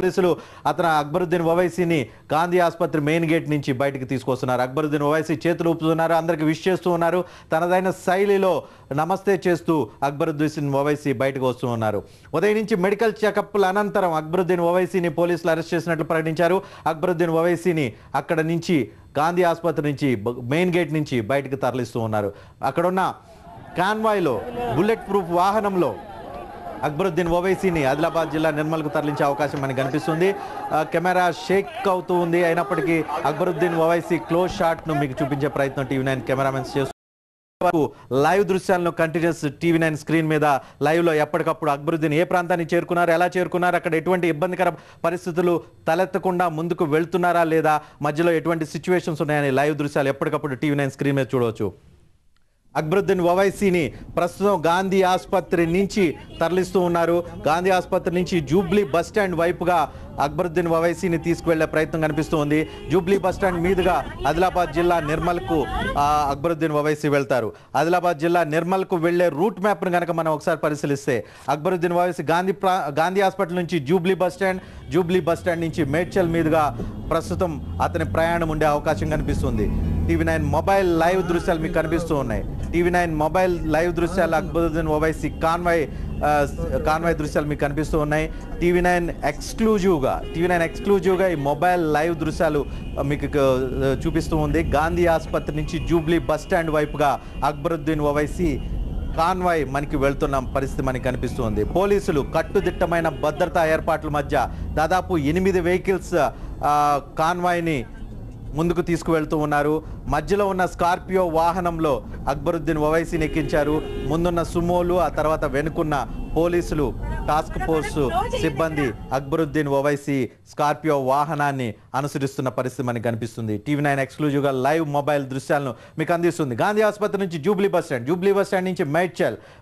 పోలీసులు అతను అక్బరుద్దీన్ ఓవైసీని గాంధీ ఆసుపత్రి మెయిన్ గేట్ నుంచి బయటికి తీసుకొస్తున్నారు. అక్బరుద్దీన్ ఓవైసీ చేతులు ఊపుతున్నారు, అందరికి విష్ చేస్తూ ఉన్నారు. తనదైన శైలిలో నమస్తే చేస్తూ అక్బరుద్దీన్ ఓవైసీ బయటకు వస్తూ ఉన్నారు. ఉదయం నుంచి మెడికల్ చెకప్ల అనంతరం అక్బరుద్దీన్ ఓవైసీని పోలీసులు అరెస్ట్ చేసినట్లు ప్రకటించారు. అక్బరుద్దీన్ ఓవైసీని అక్కడ నుంచి గాంధీ ఆసుపత్రి నుంచి మెయిన్ గేట్ నుంచి బయటకు తరలిస్తూ ఉన్నారు. అక్కడున్న కాన్వాయ్లో బుల్లెట్ ప్రూఫ్ వాహనంలో అక్బరుద్దీన్ ఓవైసీని ఆదిలాబాద్ జిల్లా నిర్మల్కు తరలించే అవకాశం మనకు కనిపిస్తుంది. కెమెరా షేక్ అవుతూ ఉంది. అయినప్పటికీ అక్బరుద్దీన్ ఓవైసీ క్లోజ్ షాట్ను మీకు చూపించే ప్రయత్నం టీవీ9 కెమెరామెన్స్ చేస్తున్నారు. లైవ్ దృశ్యాలను కంటిన్యూస్ టీవీ9 స్క్రీన్ మీద లైవ్లో ఎప్పటికప్పుడు అక్బరుద్దీన్ ఏ ప్రాంతానికి చేరుకున్నారు, ఎలా చేరుకున్నారు, అక్కడ ఎటువంటి ఇబ్బందికర పరిస్థితులు తలెత్తకుండా ముందుకు వెళ్తున్నారా లేదా, మధ్యలో ఎటువంటి సిచ్యువేషన్స్ ఉన్నాయని లైవ్ దృశ్యాలు ఎప్పటికప్పుడు టీవీ9 స్క్రీన్ మీద చూడవచ్చు. అక్బరుద్దీన్ ఓవైసీని ప్రస్తుతం గాంధీ ఆసుపత్రి నుంచి తరలిస్తూ ఉన్నారు. గాంధీ ఆసుపత్రి నుంచి జూబ్లీ బస్టాండ్ వైపుగా అక్బరుద్దీన్ ఓవైసీని తీసుకువెళ్లే ప్రయత్నం కనిపిస్తూ ఉంది. జూబ్లీ బస్టాండ్ మీదుగా ఆదిలాబాద్ జిల్లా నిర్మల్కు అక్బరుద్దీన్ ఓవైసీ వెళ్తారు. ఆదిలాబాద్ జిల్లా నిర్మల్కు వెళ్లే రూట్ మ్యాప్ను కనుక మనం ఒకసారి పరిశీలిస్తే అక్బరుద్దీన్ ఓవైసీ గాంధీ హాస్పిటల్ నుంచి జూబ్లీ బస్టాండ్ నుంచి మేడ్చల్ మీదుగా ప్రస్తుతం అతని ప్రయాణం ఉండే అవకాశం కనిపిస్తుంది. టీవీ9 మొబైల్ లైవ్ దృశ్యాలు మీకు కనిపిస్తూ ఉన్నాయి. టీవీ9 మొబైల్ లైవ్ దృశ్యాలు అక్బరుద్దీన్ ఓవైసీ కాన్వాయ్ దృశ్యాలు మీకు కనిపిస్తూ ఉన్నాయి. టీవీ9 ఎక్స్క్లూజివ్గా ఈ మొబైల్ లైవ్ దృశ్యాలు మీకు చూపిస్తూ ఉంది. గాంధీ ఆసుపత్రి నుంచి జూబ్లీ బస్టాండ్ వైపుగా అక్బరుద్దీన్ ఓవైసీ కాన్వాయ్ మనకి వెళ్తున్న పరిస్థితి మనకి కనిపిస్తుంది. పోలీసులు కట్టుదిట్టమైన భద్రతా ఏర్పాట్ల మధ్య దాదాపు 8 వెహికల్స్ కాన్వాయ్ని ముందుకు తీసుకువెళ్తూ ఉన్నారు. మధ్యలో ఉన్న స్కార్పియో వాహనంలో అక్బరుద్దీన్ ఓవైసీని ఎక్కించారు. ముందున్న సుమోలు, ఆ తర్వాత వెనుకున్న పోలీసులు టాస్క్ ఫోర్స్ సిబ్బంది అక్బరుద్దీన్ ఓవైసీ స్కార్పియో వాహనాన్ని అనుసరిస్తున్న పరిస్థితి మనకు కనిపిస్తుంది. టీవీ9 ఎక్స్క్లూజివ్గా లైవ్ మొబైల్ దృశ్యాలను మీకు అందిస్తుంది. గాంధీ ఆసుపత్రి నుంచి జూబ్లీ బస్టాండ్ నుంచి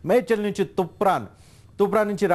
మేడ్చల్ నుంచి తుప్రాన్ నుంచి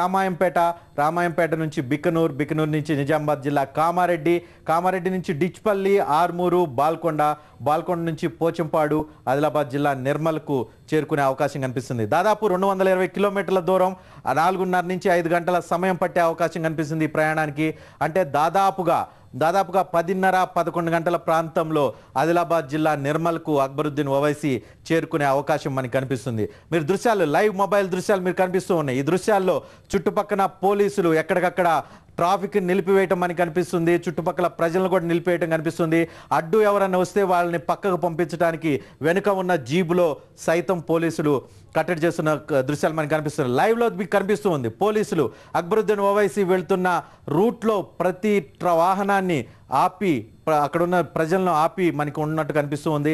రామాయంపేట నుంచి బికనూర్ నుంచి నిజామాబాద్ జిల్లా కామారెడ్డి నుంచి డిచ్పల్లి, ఆర్మూరు, బాల్కొండ నుంచి పోచంపాడు, ఆదిలాబాద్ జిల్లా నిర్మల్కు చేరుకునే అవకాశం కనిపిస్తుంది. దాదాపు 220 కిలోమీటర్ల దూరం 4:30 నుంచి 5 గంటల సమయం పట్టే అవకాశం కనిపిస్తుంది ఈ ప్రయాణానికి. అంటే దాదాపుగా 10:30-11 గంటల ప్రాంతంలో ఆదిలాబాద్ జిల్లా నిర్మల్కు అక్బరుద్దీన్ ఓవైసీ చేరుకునే అవకాశం మనకు కనిపిస్తుంది. మీరు లైవ్ మొబైల్ దృశ్యాలు మీరు కనిపిస్తూ ఉన్నాయి. ఈ దృశ్యాల్లో చుట్టుపక్కల పోలీసులు ఎక్కడికక్కడ ట్రాఫిక్ నిలిపివేయటం మనకి కనిపిస్తుంది. చుట్టుపక్కల ప్రజలను కూడా నిలిపివేయటం కనిపిస్తుంది. అడ్డు ఎవరన్నా వస్తే వాళ్ళని పక్కకు పంపించడానికి వెనుక ఉన్న జీబులో సైతం పోలీసులు కట్టడి చేస్తున్న దృశ్యాలు మనకు కనిపిస్తున్నాయి. లైవ్లో మీకు కనిపిస్తూ ఉంది. పోలీసులు అక్బరుద్దీన్ ఓవైసీ వెళ్తున్న రూట్లో ప్రతి వాహనాన్ని ఆపి అక్కడున్న ప్రజలను ఆపి మనకు ఉన్నట్టు కనిపిస్తూ ఉంది.